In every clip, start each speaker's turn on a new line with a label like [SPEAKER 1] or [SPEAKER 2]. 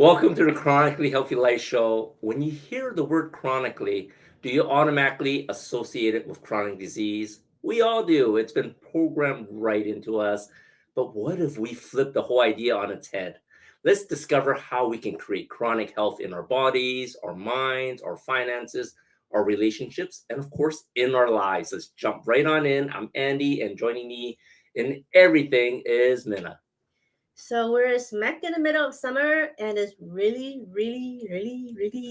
[SPEAKER 1] Welcome to the Chronically Healthy Life Show. When you hear the word chronically, do you automatically associate it with chronic disease? We all do. It's been programmed right into us. But what if we flip the whole idea on its head? Let's discover how we can create chronic health in our bodies, our minds, our finances, our relationships, and of course, in our lives. Let's jump right on in. I'm Andy, and joining me in everything is Minna.
[SPEAKER 2] So we're smack in the middle of summer and it's really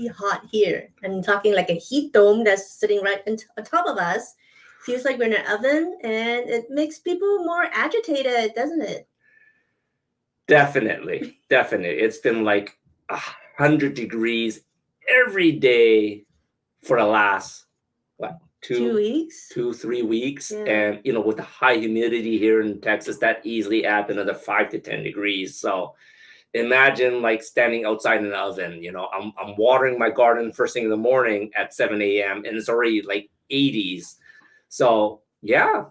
[SPEAKER 2] hot here. I'm talking like a heat dome that's sitting right on top of us. Feels like we're in an oven and it makes people more agitated, doesn't it?
[SPEAKER 1] Definitely, definitely. It's been like 100 degrees every day for the last what
[SPEAKER 2] 2
[SPEAKER 1] two,
[SPEAKER 2] weeks?
[SPEAKER 1] 3 weeks,
[SPEAKER 2] Yeah.
[SPEAKER 1] and with the high humidity here in Texas, that easily adds another 5 to 10 degrees. So imagine like standing outside in an oven. I'm watering my garden first thing in the morning at 7 a.m. and it's already like 80s. So yeah,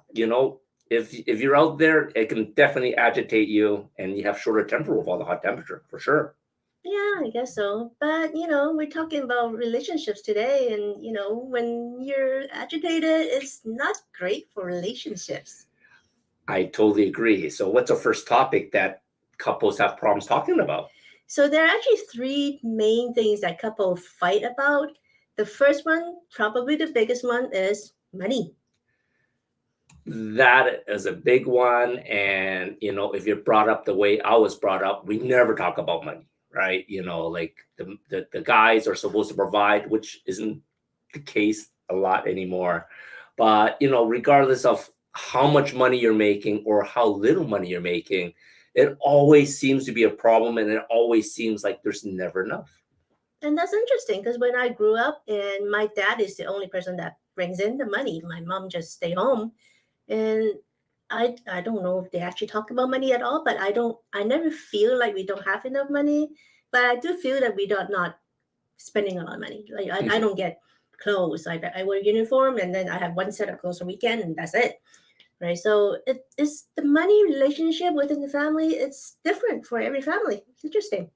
[SPEAKER 1] if you're out there, it can definitely agitate you, and you have shorter temper with all the hot temperature for sure.
[SPEAKER 2] Yeah, I guess so. But, we're talking about relationships today and, when you're agitated, it's not great for relationships.
[SPEAKER 1] I totally agree. So what's the first topic that couples have problems talking about?
[SPEAKER 2] So there are actually three main things that couples fight about. The first one, probably the biggest one, is money.
[SPEAKER 1] That is a big one. And, if you're brought up the way I was brought up, we never talk about money, right? Like the guys are supposed to provide, which isn't the case a lot anymore. But, regardless of how much money you're making or how little money you're making, it always seems to be a problem. And it always seems like there's never enough.
[SPEAKER 2] And that's interesting because when I grew up, and my dad is the only person that brings in the money, my mom just stay home, and I don't know if they actually talk about money at all. But I never feel like we don't have enough money, but I do feel that we are not spending a lot of money. Like I don't get clothes. Like I wear uniform and then I have one set of clothes a weekend and that's it. Right. So it is the money relationship within the family. It's different for every family. It's interesting.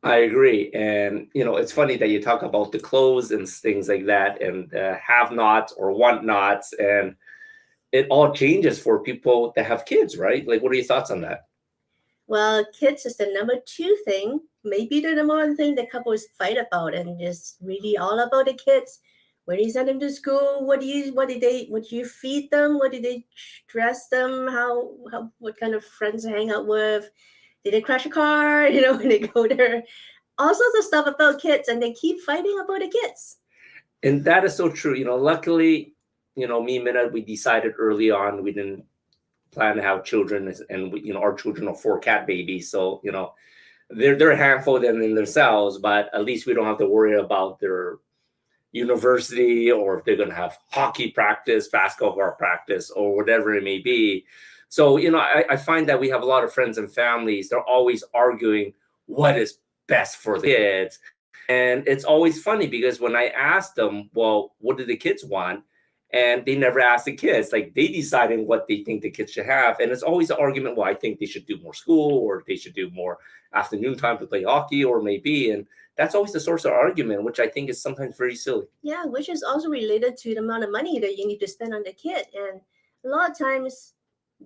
[SPEAKER 1] I agree. And, it's funny that you talk about the clothes and things like that, and have nots or want nots. And it all changes for people that have kids, right? Like, what are your thoughts on that?
[SPEAKER 2] Well, kids is the number two thing, maybe the number one thing that couples fight about, and just really all about the kids. Where do you send them to school? What do you feed them? What do they dress them? What kind of friends they hang out with? Did they crash a car? When they go there. All sorts of stuff about kids, and they keep fighting about the kids.
[SPEAKER 1] And that is so true. Luckily, me and Minna, we decided early on we didn't plan to have children, and our children are four cat babies. So, they're a handful then in themselves, but at least we don't have to worry about their university, or if they're going to have hockey practice, basketball practice, or whatever it may be. So, I find that we have a lot of friends and families. They're always arguing what is best for the kids. And it's always funny because when I ask them, well, what do the kids want? And they never ask the kids. Like, they deciding what they think the kids should have. And it's always an argument, well, I think they should do more school, or they should do more afternoon time to play hockey, or maybe. And that's always the source of argument, which I think is sometimes very silly.
[SPEAKER 2] Yeah, which is also related to the amount of money that you need to spend on the kid. And a lot of times,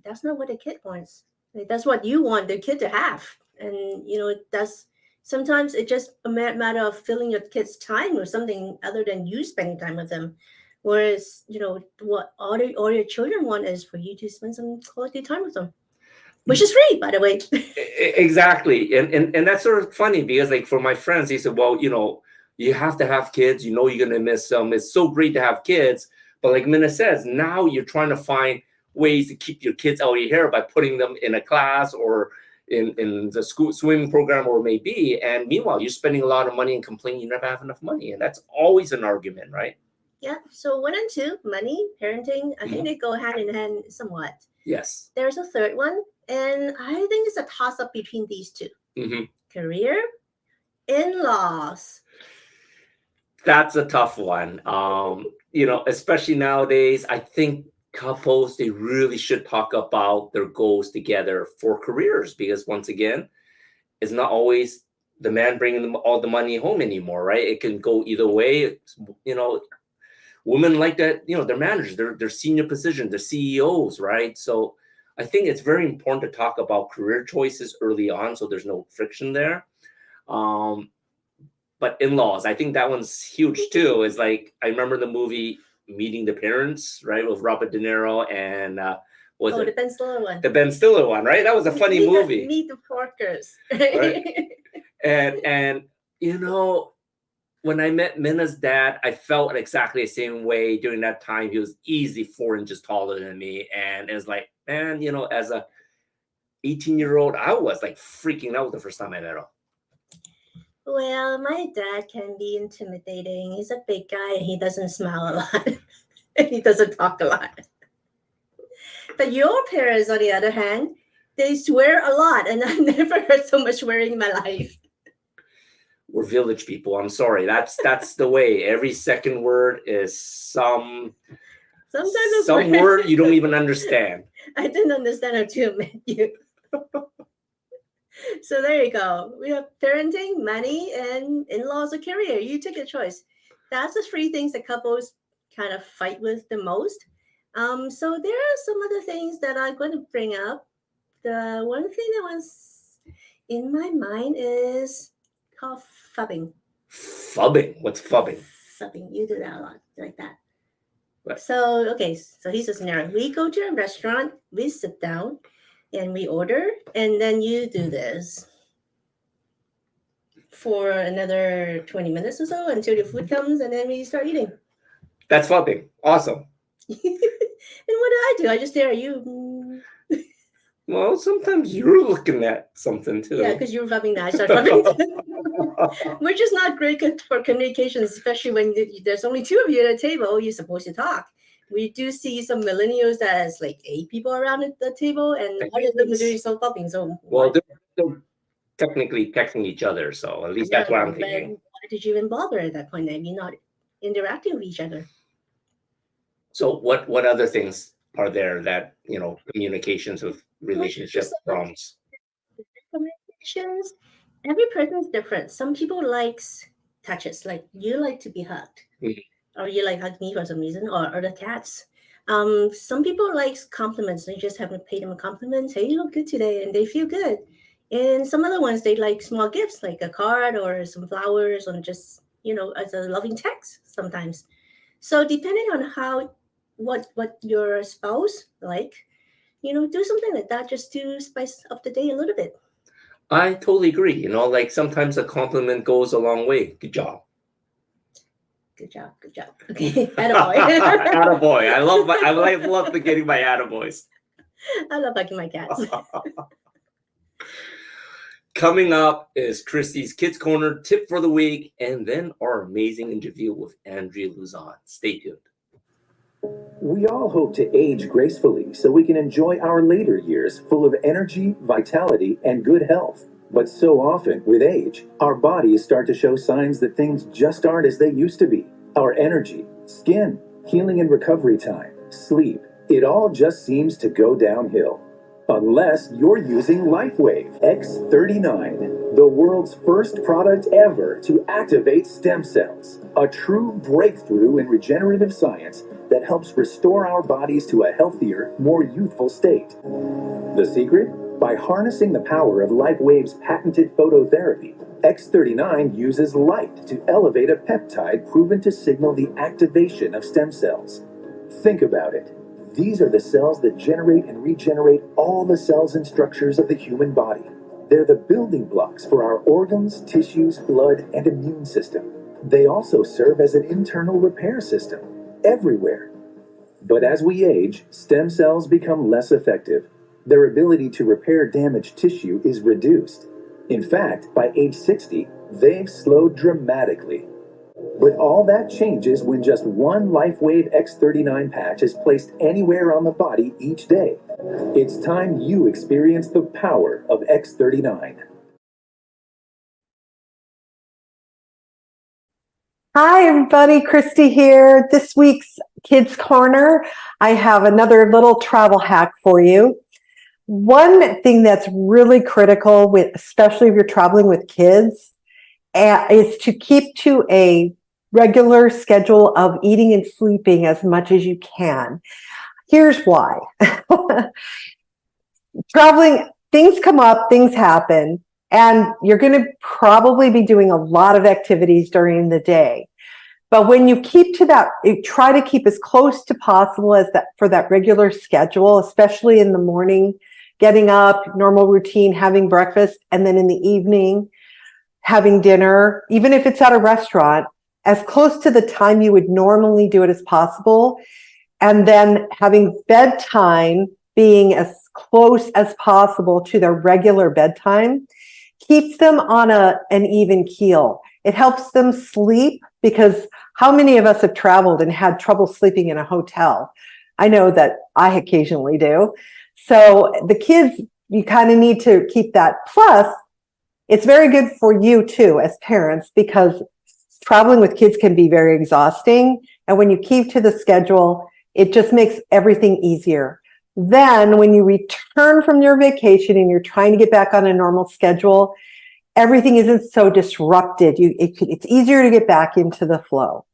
[SPEAKER 2] that's not what the kid wants. Like, that's what you want the kid to have. And, that's sometimes it's just a matter of filling your kid's time with something other than you spending time with them. Whereas, what all your children want is for you to spend some quality time with them, which is free, by the way.
[SPEAKER 1] Exactly. And that's sort of funny because, like, for my friends, they said, well, you have to have kids, you're going to miss them. It's so great to have kids. But like Minna says, now you're trying to find ways to keep your kids out of your hair by putting them in a class, or in the school swimming program, or maybe. And meanwhile, you're spending a lot of money and complaining you never have enough money. And that's always an argument, right?
[SPEAKER 2] Yeah. So one and two, money, parenting, I think
[SPEAKER 1] Mhm.
[SPEAKER 2] they go hand in hand somewhat.
[SPEAKER 1] Yes.
[SPEAKER 2] There's a third one, and I think it's a toss up between these two:
[SPEAKER 1] Hmm.
[SPEAKER 2] career, in laws.
[SPEAKER 1] That's a tough one. Especially nowadays, I think couples, they really should talk about their goals together for careers, because once again, it's not always the man bringing them all the money home anymore, right? It can go either way. You know, women like that, you know, they're managers, they're senior positions, they're CEOs, right? So I think it's very important to talk about career choices early on so there's no friction there. But in-laws, I think that one's huge too. Is like, I remember the movie Meeting the Parents, right, with Robert De Niro and
[SPEAKER 2] the Ben Stiller one.
[SPEAKER 1] The Ben Stiller one, right? That was a funny movie.
[SPEAKER 2] Meet the Porkers.
[SPEAKER 1] Right? And you know, when I met Minna's dad, I felt exactly the same way during that time. He was easily 4 inches taller than me. And it was like, man, you know, as a 18-year-old, I was like freaking out the first time I met him.
[SPEAKER 2] Well, my dad can be intimidating. He's a big guy and he doesn't smile a lot. And he doesn't talk a lot. But your parents, on the other hand, they swear a lot. And I've never heard so much swearing in my life.
[SPEAKER 1] We're village people. I'm sorry. That's the way. Every second word is some word you don't even understand. I
[SPEAKER 2] didn't understand until I met you. So there you go. We have parenting, money, and in-laws or career. You take a choice. That's the 3 things that couples kind of fight with the most. So there are some other things that I'm going to bring up. The one thing that was in my mind is called fubbing.
[SPEAKER 1] Fubbing? What's fubbing?
[SPEAKER 2] Fubbing. You do that a lot, like that.
[SPEAKER 1] Right.
[SPEAKER 2] So, okay. So here's a scenario. We go to a restaurant, we sit down, and we order, and then you do this for another 20 minutes or so until the food comes, and then we start eating.
[SPEAKER 1] That's fubbing. Awesome.
[SPEAKER 2] And what do? I just stare at you.
[SPEAKER 1] Well, sometimes you're looking at something too.
[SPEAKER 2] Yeah, because you're fubbing now. I start fubbing. Which is not great for communication, especially when there's only 2 of you at a table. You're supposed to talk. We do see some millennials that has like 8 people around at the table, and all of them are doing some fubbing. So
[SPEAKER 1] well, they're technically texting each other. So at least that's what I'm thinking.
[SPEAKER 2] Why did you even bother at that point? Then you're not interacting with each other.
[SPEAKER 1] So what other things are there that, you know, communications with relationship problems?
[SPEAKER 2] Communications. Every person's different. Some people likes touches, like you like to be hugged, or you like hug me for some reason, or the cats. Some people likes compliments. They just have to pay them a compliment. Hey, you look good today, and they feel good. And some other ones, they like small gifts, like a card or some flowers, or just, you know, as a loving text sometimes. So depending on what your spouse like, you know, do something like that just to spice up the day a little bit.
[SPEAKER 1] I totally agree. You know, like sometimes a compliment goes a long way. Good job.
[SPEAKER 2] Good job. Good job. Okay. Attaboy.
[SPEAKER 1] Attaboy. I love getting my attaboys.
[SPEAKER 2] I love hugging my cats.
[SPEAKER 1] Coming up is Christy's Kids Corner tip for the week, and then our amazing interview with Andrea Luzon. Stay tuned.
[SPEAKER 3] We all hope to age gracefully so we can enjoy our later years full of energy, vitality, and good health. But so often, with age, our bodies start to show signs that things just aren't as they used to be. Our energy, skin, healing and recovery time, sleep, it all just seems to go downhill. Unless you're using LifeWave X39, the world's first product ever to activate stem cells. A true breakthrough in regenerative science that helps restore our bodies to a healthier, more youthful state. The secret? By harnessing the power of LifeWave's patented phototherapy, X39 uses light to elevate a peptide proven to signal the activation of stem cells. Think about it. These are the cells that generate and regenerate all the cells and structures of the human body. They're the building blocks for our organs, tissues, blood, and immune system. They also serve as an internal repair system everywhere. But as we age, stem cells become less effective. Their ability to repair damaged tissue is reduced. In fact, by age 60, they've slowed dramatically. But all that changes when just one LifeWave X39 patch is placed anywhere on the body each day. It's time you experience the power of X39.
[SPEAKER 4] Hi, everybody. Christy here. This week's Kids Corner, I have another little travel hack for you. One thing that's really critical, with, especially if you're traveling with kids, is to keep to a regular schedule of eating and sleeping as much as you can. Here's why. Traveling, things come up, things happen, and you're going to probably be doing a lot of activities during the day. But when you keep to that, you try to keep as close to possible as that for that regular schedule, especially in the morning, getting up, normal routine, having breakfast, and then in the evening, having dinner, even if it's at a restaurant, as close to the time you would normally do it as possible. And then having bedtime being as close as possible to their regular bedtime keeps them on an even keel. It helps them sleep, because how many of us have traveled and had trouble sleeping in a hotel? I know that I occasionally do. So the kids, you kind of need to keep that. Plus, it's very good for you too as parents, because traveling with kids can be very exhausting. And when you keep to the schedule, it just makes everything easier. Then when you return from your vacation and you're trying to get back on a normal schedule, everything isn't so disrupted. It's easier to get back into the flow.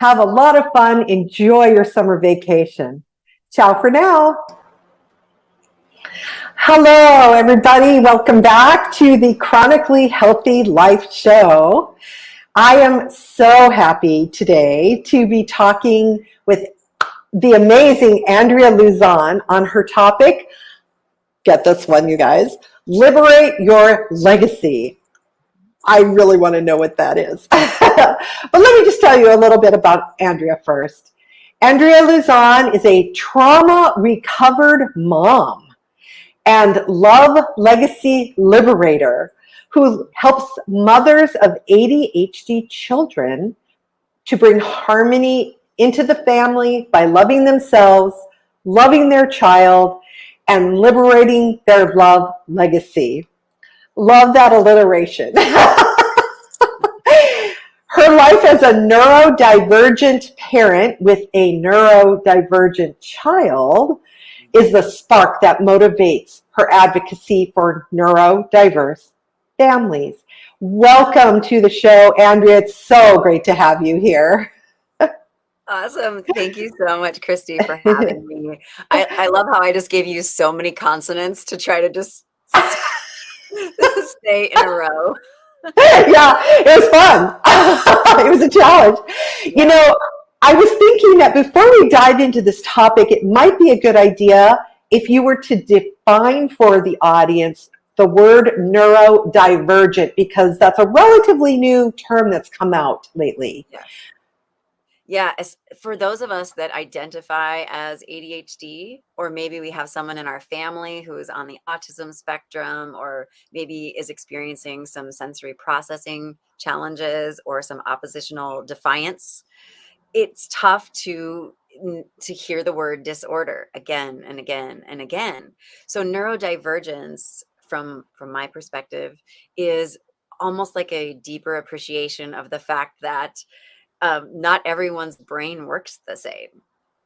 [SPEAKER 4] Have a lot of fun. Enjoy your summer vacation. Ciao for now. Hello, everybody. Welcome back to the Chronically Healthy Life Show. I am so happy today to be talking with the amazing Andrea Luzon on her topic. Get this one, you guys. Liberate your legacy. I really want to know what that is. But let me just tell you a little bit about Andrea first. Andrea Luzon is a trauma-recovered mom and love legacy liberator who helps mothers of ADHD children to bring harmony into the family by loving themselves, loving their child, and liberating their love legacy. Love that alliteration. Her life as a neurodivergent parent with a neurodivergent child is the spark that motivates her advocacy for neurodiverse families. Welcome to the show, Andrea. It's so great to have you here.
[SPEAKER 5] Awesome. Thank you so much, Christy, for having me. I love how I just gave you so many consonants to try to just stay in a row.
[SPEAKER 4] Yeah, it was fun. It was a challenge. You know, I was thinking that before we dive into this topic, it might be a good idea if you were to define for the audience the word neurodivergent, because that's a relatively new term that's come out lately.
[SPEAKER 5] Yeah, for those of us that identify as ADHD, or maybe we have someone in our family who is on the autism spectrum, or maybe is experiencing some sensory processing challenges or some oppositional defiance, it's tough to hear the word disorder again and again and again. So neurodivergence, from my perspective, is almost like a deeper appreciation of the fact that not everyone's brain works the same.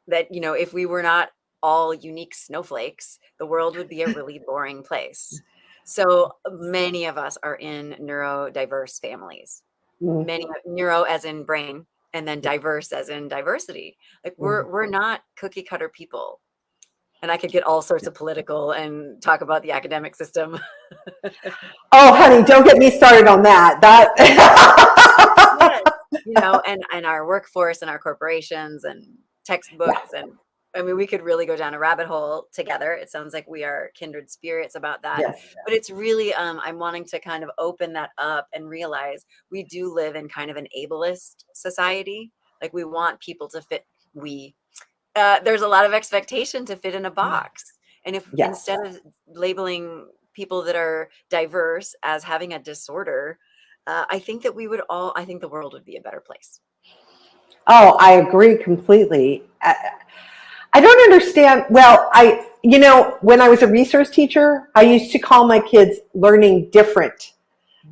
[SPEAKER 5] That, you know, if we were not all unique snowflakes, the world would be a really boring place. So many of us are in neurodiverse families. Many neuro as in brain, and then diverse as in diversity. Like we're not cookie cutter people. And I could get all sorts of political and talk about the academic system.
[SPEAKER 4] Oh, honey, don't get me started on that.
[SPEAKER 5] You know, and our workforce and our corporations and textbooks. And I mean, we could really go down a rabbit hole together. It sounds like we are kindred spirits about that.
[SPEAKER 4] Yes.
[SPEAKER 5] But it's really, I'm wanting to kind of open that up and realize we do live in kind of an ableist society. Like we want people to fit, there's a lot of expectation to fit in a box. And if instead of labeling people that are diverse as having a disorder, I think that I think the world would be a better place.
[SPEAKER 4] Oh, I agree completely. I don't understand. Well, when I was a resource teacher, I used to call my kids learning different,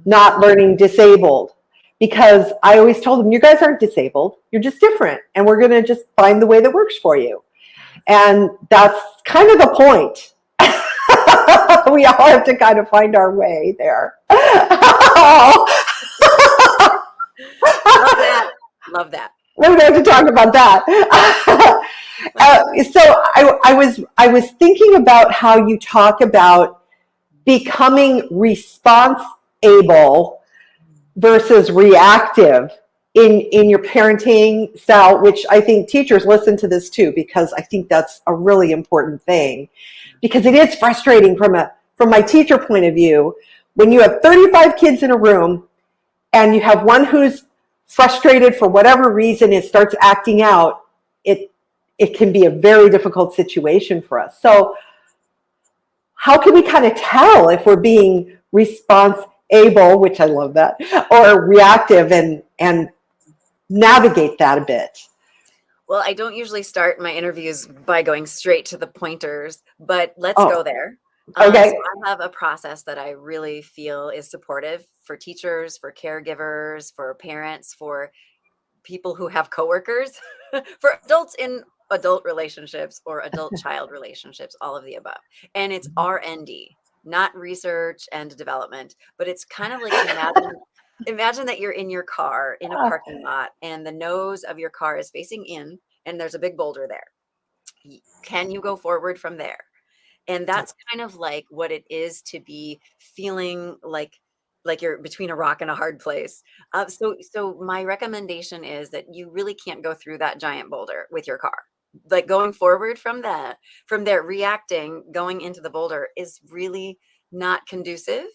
[SPEAKER 4] not learning disabled, because I always told them, you guys aren't disabled. You're just different. And we're going to just find the way that works for you. And that's kind of the point. we all have to kind of find our way there.
[SPEAKER 5] Love that. Love that.
[SPEAKER 4] We don't have to talk about that. So I was thinking about how you talk about becoming response able versus reactive in your parenting style, which I think teachers listen to this too, because I think that's a really important thing. Because it is frustrating from my teacher point of view, when you have 35 kids in a room and you have one who's frustrated for whatever reason, it starts acting out, it can be a very difficult situation for us. So how can we kind of tell if we're being response able, which I love that, or reactive, and navigate that a bit?
[SPEAKER 5] Well, I don't usually start my interviews by going straight to the pointers, but let's go there.
[SPEAKER 4] Okay.
[SPEAKER 5] So I have a process that I really feel is supportive for teachers, for caregivers, for parents, for people who have coworkers, for adults in adult relationships or adult child relationships, all of the above. And it's R&D, not research and development, but it's kind of like imagine that you're in your car in a parking lot and the nose of your car is facing in and there's a big boulder there. Can you go forward from there? And that's kind of like what it is to be feeling like you're between a rock and a hard place. So my recommendation is that you really can't go through that giant boulder with your car. Like going forward from there, reacting, going into the boulder is really not conducive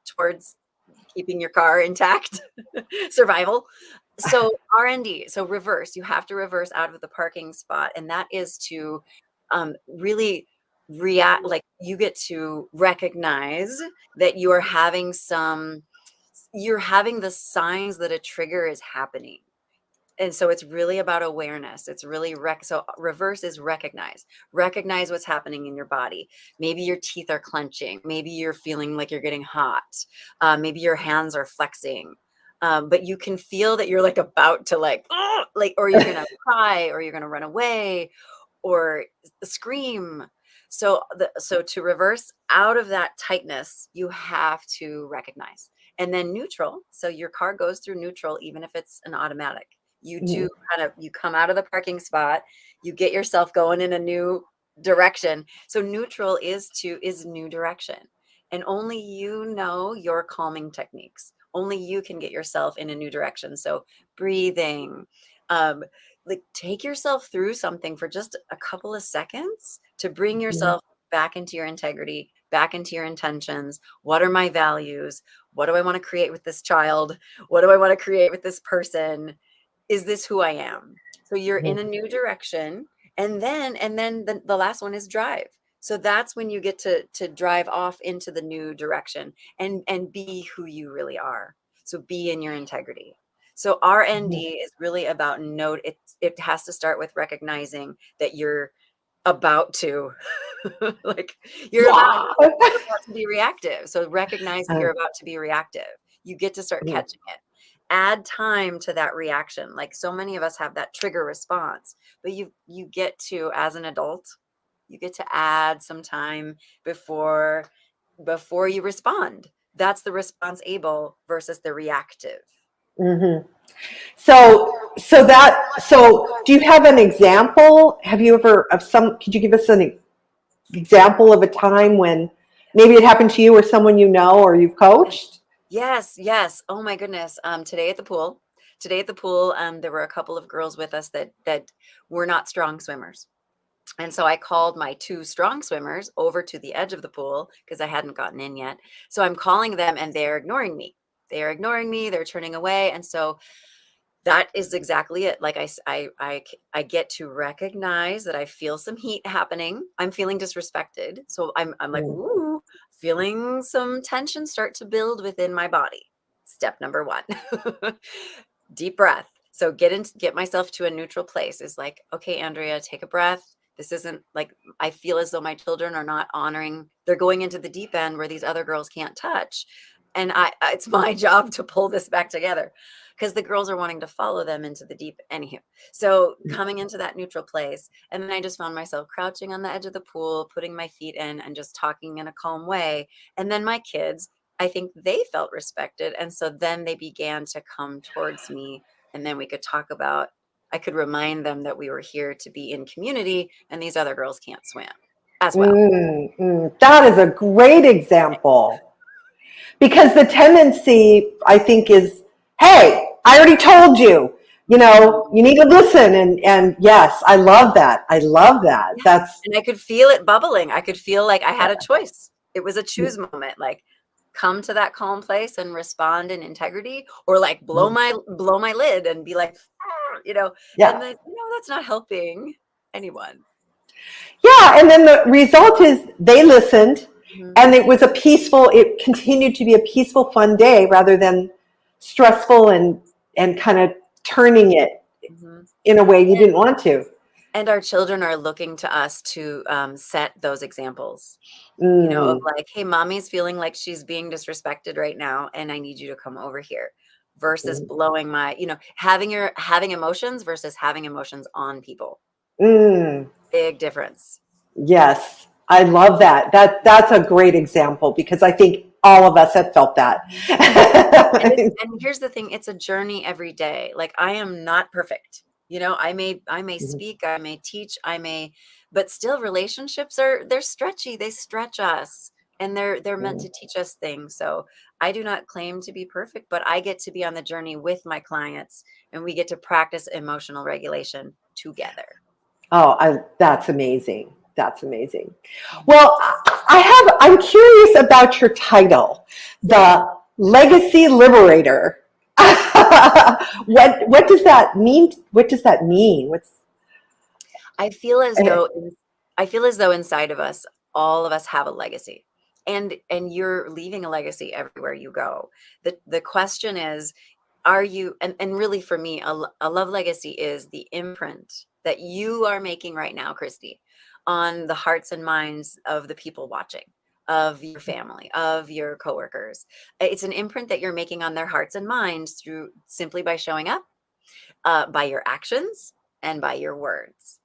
[SPEAKER 5] towards keeping your car intact, survival. So R&D, so reverse, you have to reverse out of the parking spot. And that is to really react, like you get to recognize that you're having the signs that a trigger is happening. And so it's really about awareness. It's really so reverse is recognize what's happening in your body. Maybe your teeth are clenching. Maybe you're feeling like you're getting hot. Maybe your hands are flexing. But you can feel that you're like about to or you're going to cry, or you're going to run away, or scream. So to reverse out of that tightness, you have to recognize. And then neutral. So your car goes through neutral, even if it's an automatic. You do you come out of the parking spot, you get yourself going in a new direction. So neutral is new direction. And only you know your calming techniques. Only you can get yourself in a new direction. So breathing, like take yourself through something for just a couple of seconds to bring yourself back into your integrity, back into your intentions. What are my values? What do I want to create with this child? What do I want to create with this person? Is this who I am? So you're in a new direction. And then the last one is drive. So that's when you get to drive off into the new direction and be who you really are. So be in your integrity. So R&D is really about it has to start with recognizing that you're about to you're about to be reactive. So recognize that you're about to be reactive. You get to start catching it. Add time to that reaction. Like so many of us have that trigger response, but you get to, as an adult, you get to add some time before you respond. That's the response able versus the reactive.
[SPEAKER 4] So do you have an example? Have you ever could you give us an example of a time when maybe it happened to you or someone you know or you've coached?
[SPEAKER 5] Yes. Oh my goodness. Today at the pool, there were a couple of girls with us that were not strong swimmers. And so I called my two strong swimmers over to the edge of the pool because I hadn't gotten in yet. So I'm calling them and they're ignoring me. They're turning away. And so that is exactly it. Like I get to recognize that I feel some heat happening. I'm feeling disrespected. So I'm like, ooh, feeling some tension start to build within my body. Step number 1, deep breath. So get myself to a neutral place. Is like, okay, Andrea, take a breath. This isn't like, I feel as though my children are not honoring. They're going into the deep end where these other girls can't touch. and it's my job to pull this back together, because the girls are wanting to follow them into the deep. Anywho, so coming into that neutral place, and then I just found myself crouching on the edge of the pool, putting my feet in and just talking in a calm way. And then my kids, I think they felt respected. And so then they began to come towards me, and then we could talk about, I could remind them that we were here to be in community, and these other girls can't swim as well.
[SPEAKER 4] That is a great example, because the tendency, I think, is, hey, I already told you, you know, you need to listen. And yes, I love that. I love that.
[SPEAKER 5] Yeah. And I could feel it bubbling. I could feel like I had a choice. It was a choose moment, like come to that calm place and respond in integrity, or like blow my lid and be like, you know, and then, you know, that's not helping anyone.
[SPEAKER 4] Yeah. And then the result is they listened, and it was it continued to be a peaceful, fun day rather than stressful and kind of turning it in a way you didn't want to.
[SPEAKER 5] And our children are looking to us to set those examples, you know, of like, hey, mommy's feeling like she's being disrespected right now, and I need you to come over here, versus blowing my, you know, having emotions versus having emotions on people. Big difference.
[SPEAKER 4] Yes, I love that. That's a great example, because I think all of us have felt that.
[SPEAKER 5] And here's the thing, it's a journey every day. Like, I am not perfect. You know, I may speak, I may teach, but still relationships they're stretchy. They stretch us, and they're meant to teach us things. So I do not claim to be perfect, but I get to be on the journey with my clients, and we get to practice emotional regulation together.
[SPEAKER 4] Oh, that's amazing. That's amazing. Well, I'm curious about your title, the Legacy Liberator. What does that mean? What does that mean?
[SPEAKER 5] I feel as though inside of us, all of us have a legacy, and you're leaving a legacy everywhere you go. The question is, are you, and really for me, a love legacy is the imprint that you are making right now, Christy, on the hearts and minds of the people watching, of your family, of your coworkers. It's an imprint that you're making on their hearts and minds through simply by showing up, by your actions, and by your words.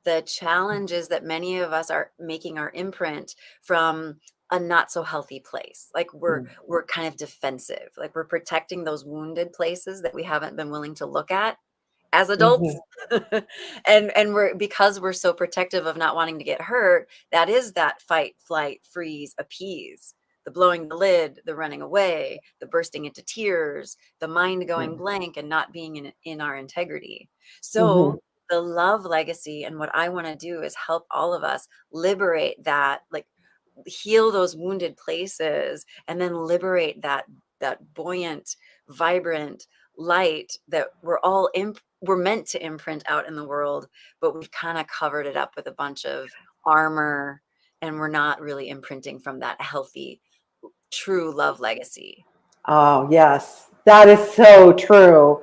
[SPEAKER 5] The challenge is that many of us are making our imprint from a not so healthy place. Like we're kind of defensive, like we're protecting those wounded places that we haven't been willing to look at as adults. and because we're so protective of not wanting to get hurt, that is that fight, flight, freeze, appease, the blowing the lid, the running away, the bursting into tears, the mind going blank and not being in our integrity. So the love legacy, and what I want to do is help all of us liberate that, like heal those wounded places, and then liberate that buoyant, vibrant light that we're meant to imprint out in the world, but we've kind of covered it up with a bunch of armor, and we're not really imprinting from that healthy, true love legacy.
[SPEAKER 4] Oh, yes, that is so true.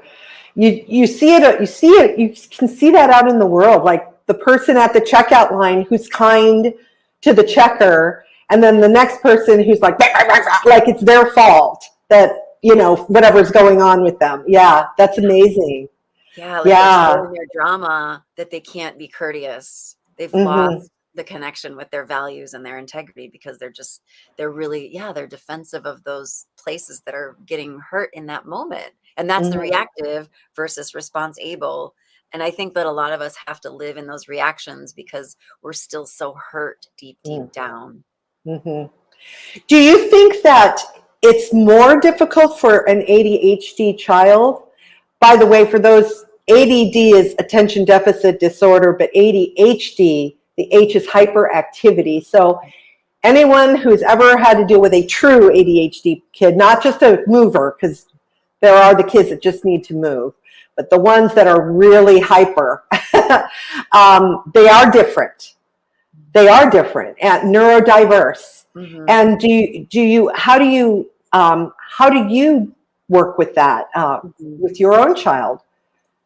[SPEAKER 4] You see it, you can see that out in the world, like the person at the checkout line who's kind to the checker, and then the next person who's like it's their fault that, you know, whatever's going on with them. Yeah, that's amazing.
[SPEAKER 5] Yeah, like they're so in their drama that they can't be courteous. They've lost the connection with their values and their integrity, because they're really, they're defensive of those places that are getting hurt in that moment. And that's the reactive versus response able. And I think that a lot of us have to live in those reactions because we're still so hurt deep down.
[SPEAKER 4] Do you think that it's more difficult for an ADHD child? By the way, for those, ADD is attention deficit disorder, but ADHD, the H is hyperactivity. So anyone who's ever had to deal with a true ADHD kid, not just a mover, because there are the kids that just need to move, but the ones that are really hyper, they are different. They are different and neurodiverse. And how do you work with that with your own child?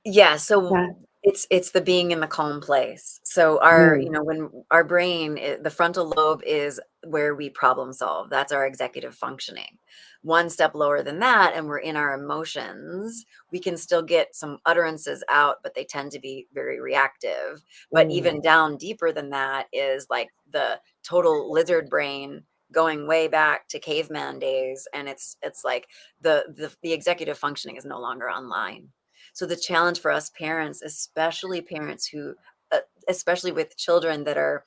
[SPEAKER 5] Yeah. So It's the being in the calm place. So our,
[SPEAKER 4] Mm.
[SPEAKER 5] you know, when our brain, the frontal lobe is where we problem solve. That's our executive functioning. One step lower than that, and we're in our emotions, we can still get some utterances out, but they tend to be very reactive. But even down deeper than that is like the total lizard brain going way back to caveman days. And it's like the executive functioning is no longer online. So the challenge for us parents, especially parents who, especially with children that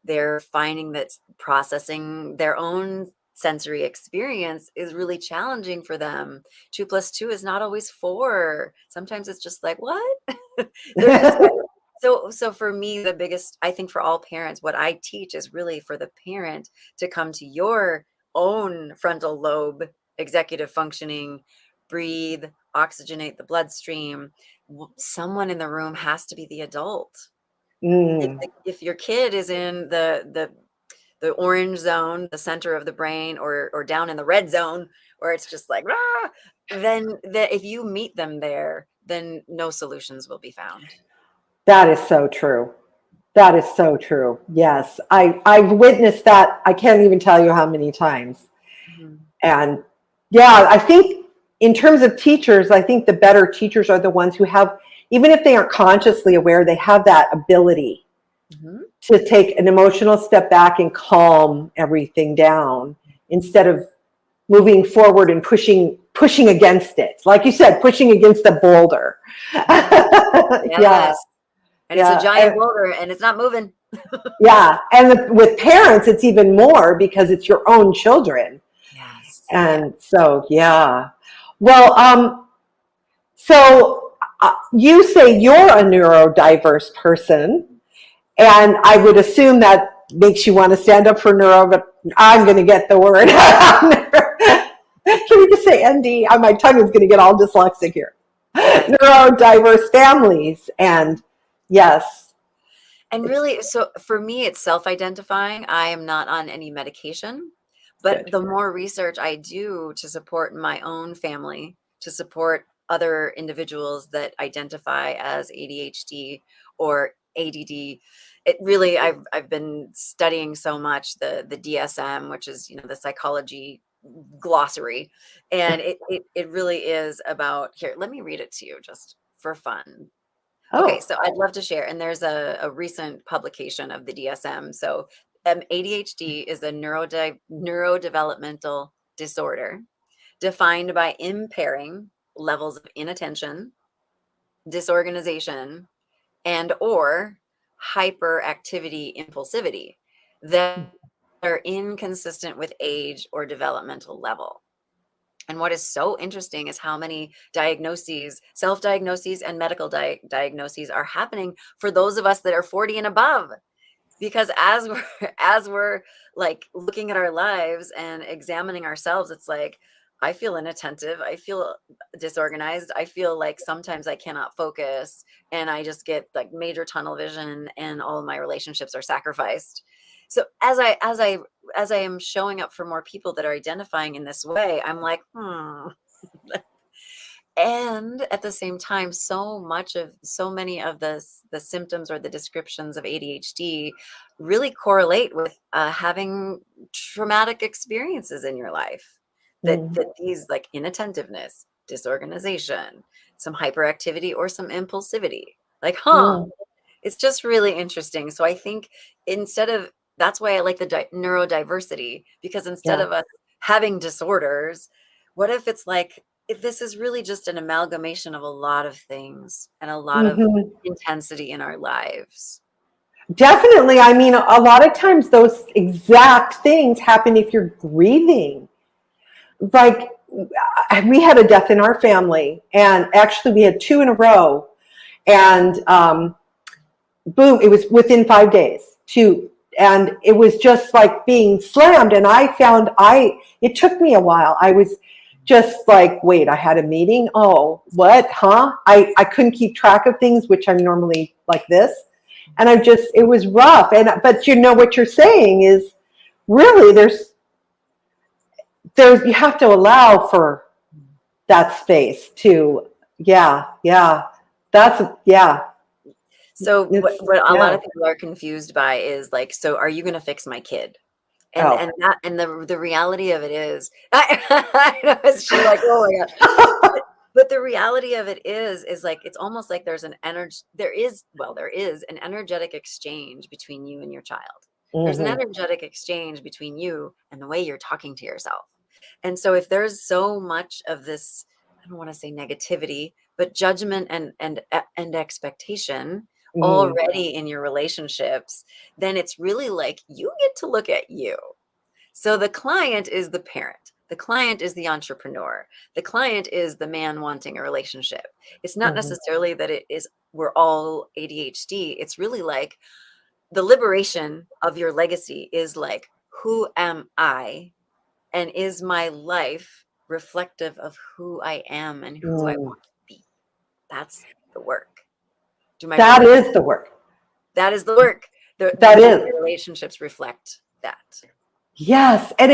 [SPEAKER 5] they're finding that processing their own sensory experience is really challenging for them. 2 + 2 is not always 4. Sometimes it's just like, what? They're just so for me, the biggest, I think for all parents, what I teach is really for the parent to come to your own frontal lobe executive functioning, breathe, oxygenate the bloodstream. Someone in the room has to be the adult.
[SPEAKER 4] Mm.
[SPEAKER 5] If your kid is in the orange zone, the center of the brain, or down in the red zone, where it's just like, ah, then if you meet them there, then no solutions will be found.
[SPEAKER 4] That is so true. That is so true. Yes. I've witnessed that. I can't even tell you how many times.
[SPEAKER 5] Mhm.
[SPEAKER 4] And yeah, I think in terms of teachers, I think the better teachers are the ones who have, even if they aren't consciously aware, they have that ability
[SPEAKER 5] Mhm.
[SPEAKER 4] to take an emotional step back and calm everything down instead of moving forward and pushing against it. Like you said, pushing against the boulder. Yeah.
[SPEAKER 5] Yes. And it's a
[SPEAKER 4] Yeah.
[SPEAKER 5] giant boulder and it's not moving.
[SPEAKER 4] Yeah. And with parents, it's even more because it's your own children.
[SPEAKER 5] Yes.
[SPEAKER 4] And so, yeah. Well, so you say you're a neurodiverse person, and I would assume that makes you want to stand up for neuro, but I'm going to get the word. Can we just say ND? My tongue is going to get all dyslexic here.
[SPEAKER 5] Yes.
[SPEAKER 4] Neurodiverse families. And yes.
[SPEAKER 5] And really, so for me, it's self-identifying. I am not on any medication, but
[SPEAKER 4] Good.
[SPEAKER 5] the more research I do to support my own family, to support other individuals that identify as ADHD or ADD, it really, I've been studying so much the DSM, which is, you know, the psychology glossary, and it really is about, here, let me read it to you just for fun. Okay,
[SPEAKER 4] Oh,
[SPEAKER 5] so I'd love to share. And there's a recent publication of the DSM. So ADHD is a neurodevelopmental disorder defined by impairing levels of inattention, disorganization, and or hyperactivity impulsivity that are inconsistent with age or developmental level. And what is so interesting is how many diagnoses, self-diagnoses and medical diagnoses are happening for those of us that are 40 and above. Because as we're like looking at our lives and examining ourselves, it's like, I feel inattentive, I feel disorganized, I feel like sometimes I cannot focus, and I just get like major tunnel vision, and all of my relationships are sacrificed. So as I am showing up for more people that are identifying in this way, I'm like, and at the same time, so many of the symptoms or the descriptions of ADHD really correlate with having traumatic experiences in your life. That these, like inattentiveness, disorganization, some hyperactivity, or some impulsivity, like, it's just really interesting. So I think that's why I like the neurodiversity, because instead
[SPEAKER 4] yeah.
[SPEAKER 5] of us having disorders, what if it's like, if this is really just an amalgamation of a lot of things and a lot of
[SPEAKER 4] Mhm.
[SPEAKER 5] intensity in our lives?
[SPEAKER 4] Definitely. I mean, a lot of times those exact things happen if you're grieving. Like, we had a death in our family, and actually we had 2 in a row, and boom, it was within 5 days, 2. And it was just like being slammed. And it took me a while. I was just like, wait, I had a meeting. Oh, what? Huh? I couldn't keep track of things, which I'm normally like this. And it was rough. But you know what you're saying is really you have to allow for that space to, yeah.
[SPEAKER 5] So
[SPEAKER 4] It's,
[SPEAKER 5] what a lot
[SPEAKER 4] yeah.
[SPEAKER 5] of people are confused by is like, so are you going to fix my kid? And
[SPEAKER 4] Oh.
[SPEAKER 5] and that and the reality of it is, I know, is she like, oh my god. But the reality of it is like it's almost like there's an energy. There is an energetic exchange between you and your child. There's an
[SPEAKER 4] Mhm.
[SPEAKER 5] energetic exchange between you and the way you're talking to yourself. And so if there's so much of this, I don't want to say negativity, but judgment and expectation
[SPEAKER 4] Mm.
[SPEAKER 5] already in your relationships, then it's really like you get to look at you. So the client is the parent. The client is the entrepreneur. The client is the man wanting a relationship. It's not
[SPEAKER 4] Mhm.
[SPEAKER 5] necessarily that we're all ADHD. It's really like the liberation of your legacy is like, who am I? And is my life reflective of who I am and who I
[SPEAKER 4] Mm.
[SPEAKER 5] want to be? That's the work. Do my
[SPEAKER 4] That
[SPEAKER 5] relationships?
[SPEAKER 4] is the work.
[SPEAKER 5] That is the work.
[SPEAKER 4] That
[SPEAKER 5] Do
[SPEAKER 4] is.
[SPEAKER 5] my relationships reflect that?
[SPEAKER 4] Yes. And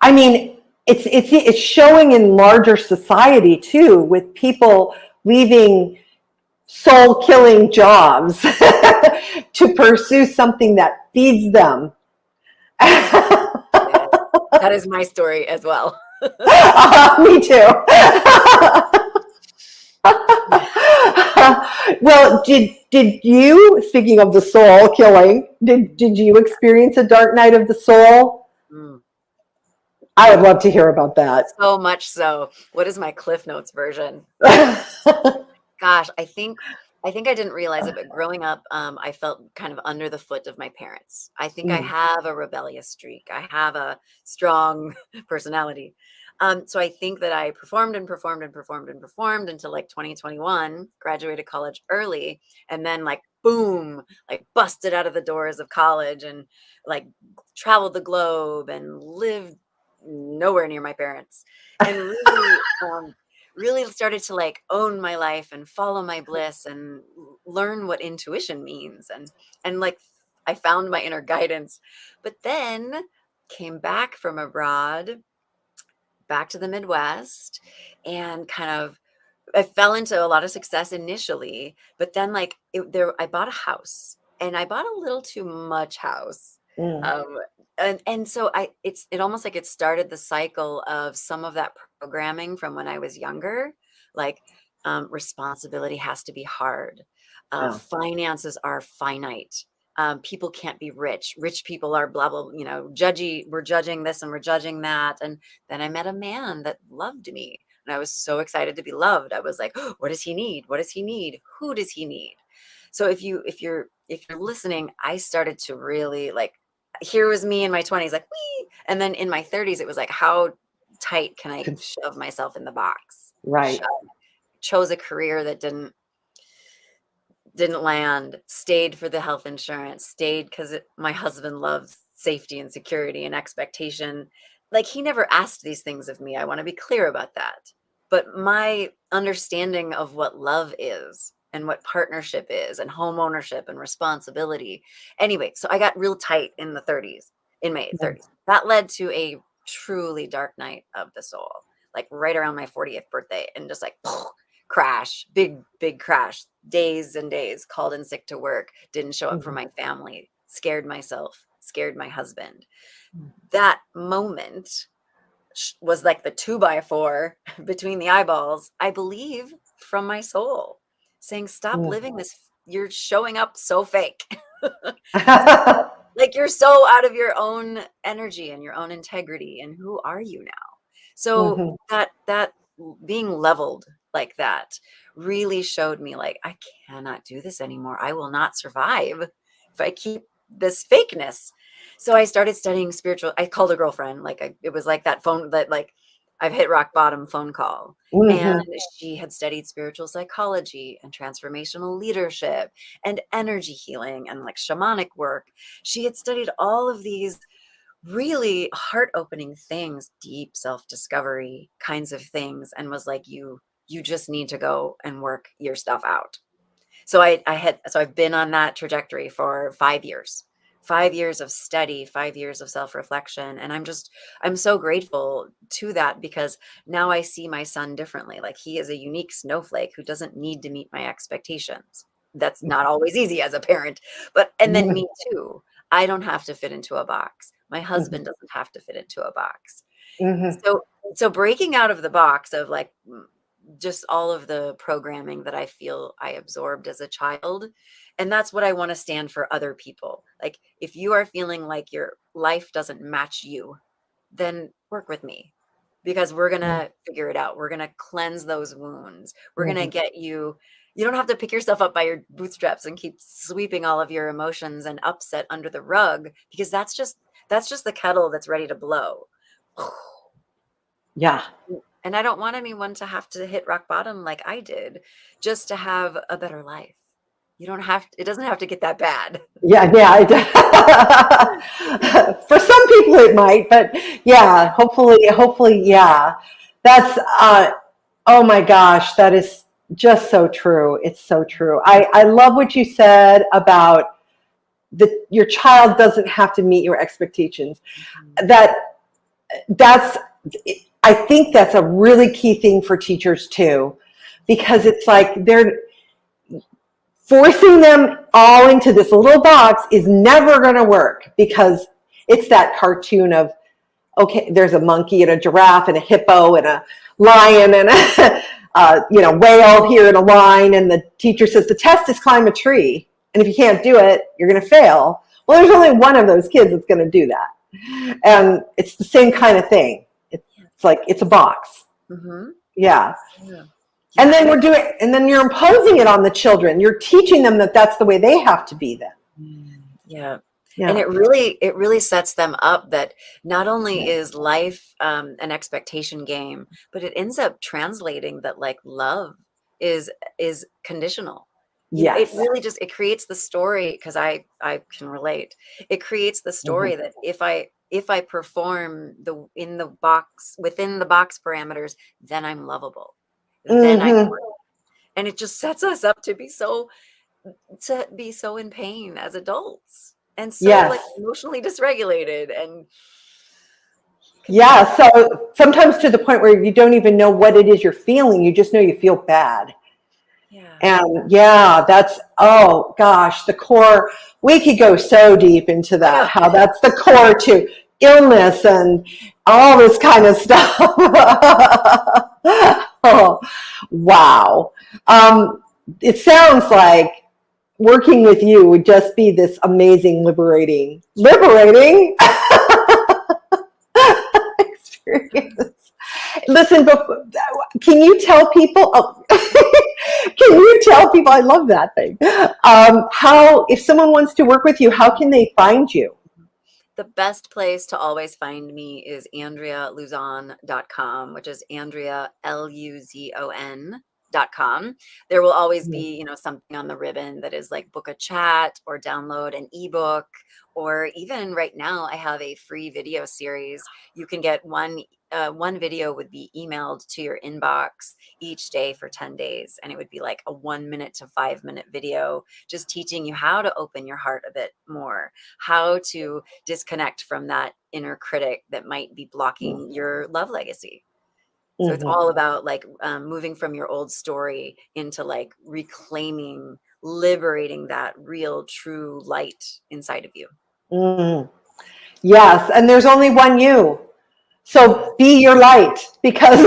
[SPEAKER 4] I mean, it's showing in larger society too, with people leaving soul killing jobs to pursue something that feeds them.
[SPEAKER 5] Yes. That is my story as well.
[SPEAKER 4] Me too. Well, did you, speaking of the soul killing, did you experience a dark night of the soul?
[SPEAKER 5] Mm.
[SPEAKER 4] I would love to hear about that.
[SPEAKER 5] So much so. What is my Cliff Notes version? Gosh, I think I didn't realize it, but growing up, I felt kind of under the foot of my parents. I think I
[SPEAKER 4] Mm.
[SPEAKER 5] have a rebellious streak. I have a strong personality. So I think that I performed and performed and performed and performed until like 2021, graduated college early, and then like boom, like busted out of the doors of college and like traveled the globe and lived nowhere near my parents and really started to like own my life and follow my bliss and learn what intuition means and like I found my inner guidance, but then came back from abroad back to the Midwest and kind of I fell into a lot of success initially, but then like I bought a house and I bought a little too much house.
[SPEAKER 4] Mm.
[SPEAKER 5] Um, and so it almost like it started the cycle of some of that programming from when I was younger, like responsibility has to be hard.
[SPEAKER 4] Oh.
[SPEAKER 5] Finances are finite. People can't be rich. Rich people are blah, blah, judgy. We're judging this and we're judging that. And then I met a man that loved me. And I was so excited to be loved. I was like, oh, what does he need? What does he need? Who does he need? So if you're listening, I started to really like, here was me in my 20s, like, wee. And then in my 30s, it was like, how tight can I shove myself in the box?
[SPEAKER 4] Right.
[SPEAKER 5] Chose a career that didn't land, stayed for the health insurance, stayed because my husband loves safety and security and expectation. Like he never asked these things of me. I want to be clear about that. But my understanding of what love is and what partnership is and home ownership and responsibility. Anyway, so I got real tight in my 30s. That led to a truly dark night of the soul, like right around my 40th birthday and just like crash, big crash, days and days, called in sick to work, didn't show up for my family, scared myself, scared my husband. That moment was like the 2x4 between the eyeballs, I believe, from my soul saying, stop living this. You're showing up so fake. Like you're so out of your own energy and your own integrity. And who are you now? So that being leveled like that really showed me like, I cannot do this anymore. I will not survive if I keep this fakeness. So I started studying spiritual. I called a girlfriend, like it was like that phone that like I've hit rock bottom phone call. And she had studied spiritual psychology and transformational leadership and energy healing and like shamanic work. She had studied all of these really heart-opening things, deep self-discovery kinds of things, and was like, you just need to go and work your stuff out. So I've been on that trajectory for 5 years. 5 years of study, 5 years of self-reflection. And I'm so grateful to that because now I see my son differently. Like he is a unique snowflake who doesn't need to meet my expectations. that's not always easy as a parent. And then me too. I don't have to fit into a box. My husband doesn't have to fit into a box. So breaking out of the box of like just all of the programming that I feel I absorbed as a child. And that's what I want to stand for other people. Like, if you are feeling like your life doesn't match you, then work with me, because we're going to figure it out. We're going to cleanse those wounds. We're going to get you. You don't have to pick yourself up by your bootstraps and keep sweeping all of your emotions and upset under the rug, because that's just the kettle that's ready to blow.
[SPEAKER 4] Yeah.
[SPEAKER 5] And I don't want anyone to have to hit rock bottom like I did just to have a better life. You don't have to, it doesn't have to get that bad.
[SPEAKER 4] Yeah. For some people it might, but yeah, hopefully, yeah. That's, oh my gosh, that is just so true. It's so true. I love what you said about your child doesn't have to meet your expectations. That's, I think that's a really key thing for teachers too, because it's like they're forcing them all into this little box is never going to work, because it's that cartoon of, okay, there's a monkey and a giraffe and a hippo and a lion and a whale here in a line, and the teacher says the test is climb a tree, and if you can't do it, you're going to fail. Well, there's only one of those kids that's going to do that, and it's the same kind of thing. It's like it's a box. Yeah. And then you're imposing it on the children. You're teaching them that that's the way they have to be then.
[SPEAKER 5] Yeah. And it really sets them up that not only is life an expectation game, but it ends up translating that like love is conditional.
[SPEAKER 4] Yes.
[SPEAKER 5] It really just, it creates the story, because I can relate. It creates the story that if I perform within the box parameters, then I'm lovable. Then I'm worthy. And it just sets us up to be so in pain as adults, and so like emotionally dysregulated, and
[SPEAKER 4] so sometimes to the point where you don't even know what it is you're feeling, you just know you feel bad. And that's, oh gosh, the core. We could go so deep into that, how that's the core to illness and all this kind of stuff. Oh, wow. It sounds like working with you would just be this amazing liberating experience. Listen, can you tell people, I love that thing. How, if someone wants to work with you, how can they find you?
[SPEAKER 5] The best place to always find me is AndreaLuzon.com, which is Andrea, LUZON.com. There will always be, something on the ribbon that is like book a chat or download an ebook, or even right now I have a free video series. You can get one video would be emailed to your inbox each day for 10 days. And it would be like a 1 minute to 5 minute video, just teaching you how to open your heart a bit more, how to disconnect from that inner critic that might be blocking your love legacy. So it's all about like moving from your old story into like reclaiming, liberating that real, true light inside of you.
[SPEAKER 4] Yes. And there's only one you. So be your light, because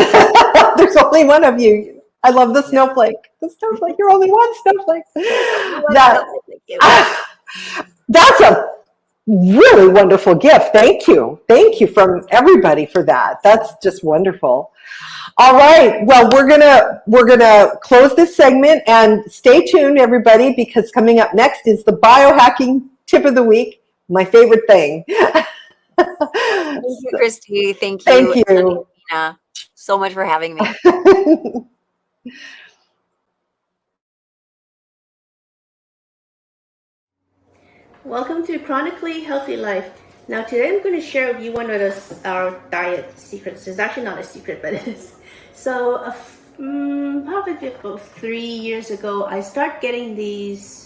[SPEAKER 4] there's only one of you. I love the snowflake. The snowflake, you're only one snowflake. That's a really wonderful gift. Thank you. Thank you from everybody for that. That's just wonderful. All right. Well, we're gonna close this segment, and stay tuned, everybody, because coming up next is the biohacking tip of the week, my favorite thing.
[SPEAKER 5] Thank you, Christy. Thank you. Minna, so much for having me.
[SPEAKER 2] Welcome to Chronically Healthy Life. Now today I'm going to share with you one of our diet secrets. It's actually not a secret, but it is. So probably about 3 years ago, I started getting these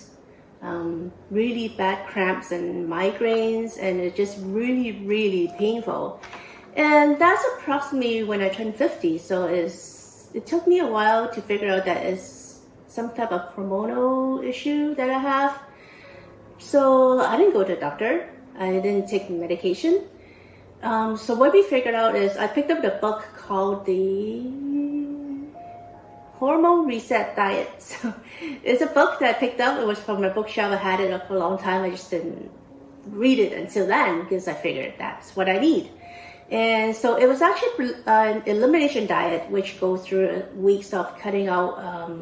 [SPEAKER 2] really bad cramps and migraines, and it's just really, really painful. And that's approximately when I turned 50. So it took me a while to figure out that it's some type of hormonal issue that I have. So I didn't go to the doctor. I didn't take medication. So what we figured out is I picked up the book called the Hormone Reset Diet. So it's a book that I picked up. It was from my bookshelf. I had it for a long time. I just didn't read it until then because I figured that's what I need. And so it was actually an elimination diet, which goes through weeks of cutting out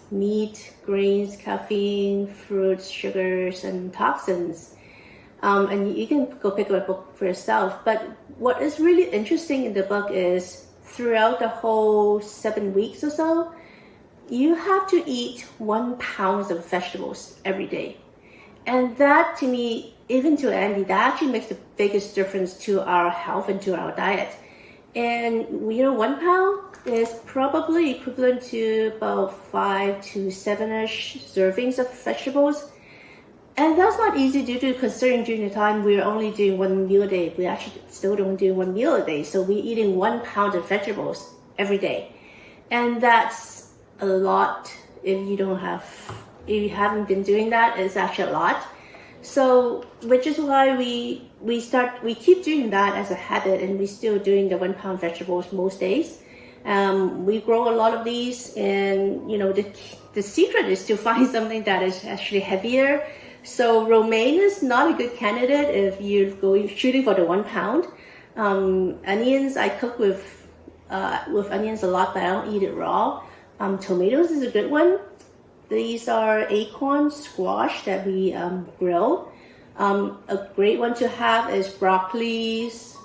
[SPEAKER 2] meat, grains, caffeine, fruits, sugars, and toxins. And you can go pick up a book for yourself. But what is really interesting in the book is throughout the whole 7 weeks or so, you have to eat 1 pound of vegetables every day. And that, to me, even to Andy, that actually makes the biggest difference to our health and to our diet. And 1 pound is probably equivalent to about 5 to 7-ish servings of vegetables. And that's not easy due to considering during the time we're only doing 1 meal a day. We actually still don't do 1 meal a day. So we're eating 1 pound of vegetables every day. And that's a lot if you haven't been doing that. It's actually a lot. So, which is why we keep doing that as a habit, and we're still doing the 1 pound vegetables most days. We grow a lot of these, and the secret is to find something that is actually heavier. So romaine is not a good candidate if you're shooting for the 1 pound. Onions, I cook with onions a lot, but I don't eat it raw. Tomatoes is a good one. These are acorn squash that we grill. A great one to have is broccolis,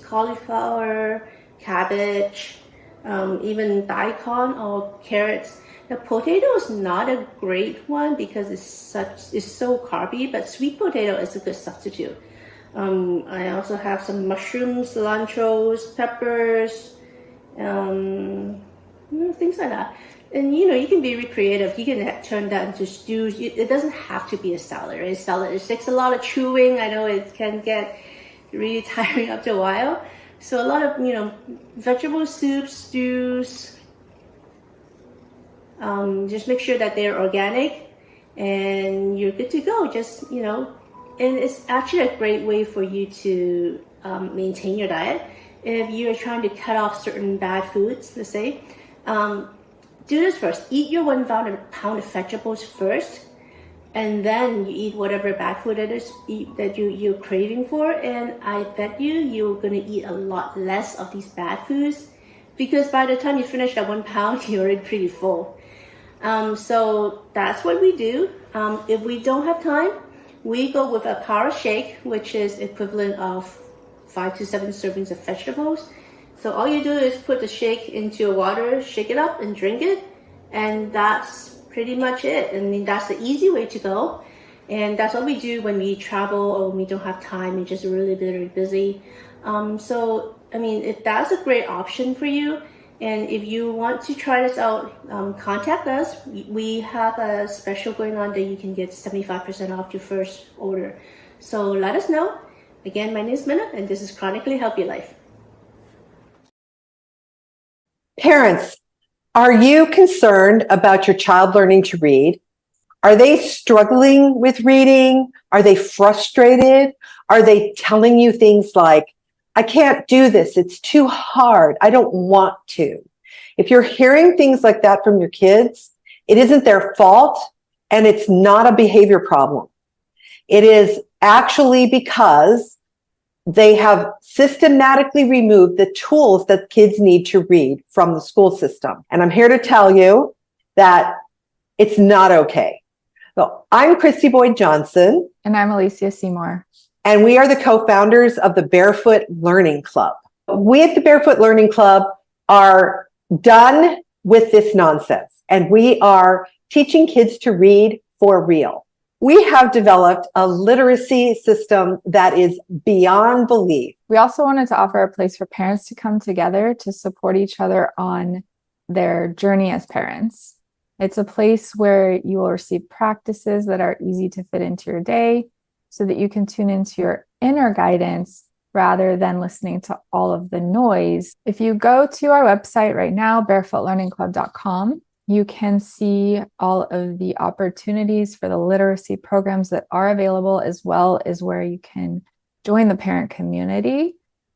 [SPEAKER 2] cauliflower, cabbage, even daikon or carrots. The potato is not a great one because it's so carby, but sweet potato is a good substitute. I also have some mushrooms, cilantros, peppers, things like that. And you can be recreative. You can turn that into stews. It doesn't have to be a salad. Right? Salad, it takes a lot of chewing. I know it can get really tiring after a while. So a lot of vegetable soups, stews. Just make sure that they're organic, and you're good to go. Just and it's actually a great way for you to maintain your diet. If you're trying to cut off certain bad foods, let's say. Do this first. Eat your 1 pound of vegetables first, and then you eat whatever bad food it is that you're craving for. And I bet you're going to eat a lot less of these bad foods, because by the time you finish that 1 pound, you're already pretty full. So that's what we do. If we don't have time, we go with a power shake, which is equivalent of 5 to 7 servings of vegetables. So all you do is put the shake into water, shake it up, and drink it. And that's pretty much it. I mean, that's the easy way to go. And that's what we do when we travel or when we don't have time. We're just really, really busy. So, I mean, if that's a great option for you, and if you want to try this out, contact us. We have a special going on that you can get 75% off your first order. So let us know. Again, my name is Minna, and this is Chronically Healthy Life.
[SPEAKER 4] Parents, are you concerned about your child learning to read? Are they struggling with reading? Are they frustrated? Are they telling you things like, I can't do this, it's too hard, I don't want to? If you're hearing things like that from your kids, it isn't their fault, and it's not a behavior problem. It is actually because they have systematically removed the tools that kids need to read from the school system. And I'm here to tell you that it's not okay. So I'm Christy Boyd Johnson.
[SPEAKER 6] And I'm Alicia Seymour.
[SPEAKER 4] And we are the co-founders of the Barefoot Learning Club. We at the Barefoot Learning Club are done with this nonsense, and we are teaching kids to read for real. We have developed a literacy system that is beyond belief.
[SPEAKER 6] We also wanted to offer a place for parents to come together to support each other on their journey as parents. It's a place where you will receive practices that are easy to fit into your day so that you can tune into your inner guidance rather than listening to all of the noise. If you go to our website right now, barefootlearningclub.com, you can see all of the opportunities for the literacy programs that are available, as well as where you can join the parent community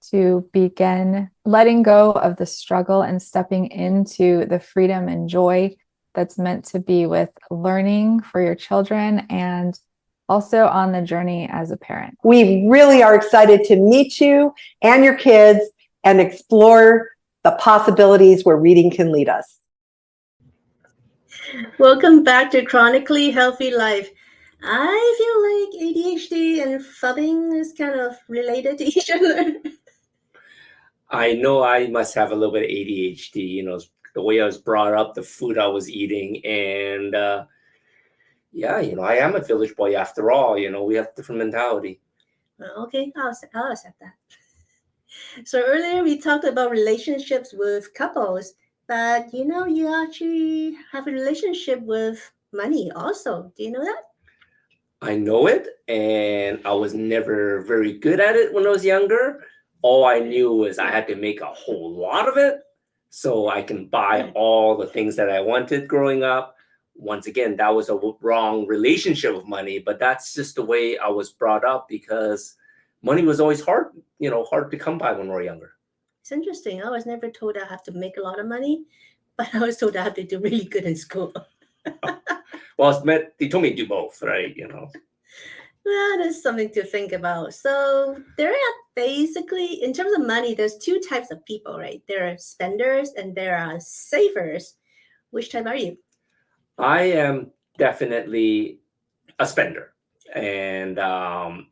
[SPEAKER 6] to begin letting go of the struggle and stepping into the freedom and joy that's meant to be with learning for your children and also on the journey as a parent.
[SPEAKER 4] We really are excited to meet you and your kids and explore the possibilities where reading can lead us.
[SPEAKER 2] Welcome back to Chronically Healthy Life. I feel like ADHD and fubbing is kind of related to each other.
[SPEAKER 1] I know I must have a little bit of ADHD, you know, the way I was brought up, the food I was eating. And yeah, you know, I am a village boy after all. You know, we have different mentality.
[SPEAKER 2] Okay, I'll accept that. So earlier we talked about relationships with couples, but you know, you actually have a relationship with money also. Do you know that?
[SPEAKER 1] I know it, and I was never very good at it when I was younger. All I knew was I had to make a whole lot of it so I can buy all the things that I wanted growing up. Once again, that was a wrong relationship with money, but that's just the way I was brought up because money was always hard, you know, hard to come by when we were younger.
[SPEAKER 2] It's interesting. I was never told I have to make a lot of money, but I was told I have to do really good in school.
[SPEAKER 1] Well, they told me to do both, right? You know.
[SPEAKER 2] Well, that's something to think about. So there are basically, in terms of money, there's two types of people, right? There are spenders and there are savers. Which type are you?
[SPEAKER 1] I am definitely a spender. And,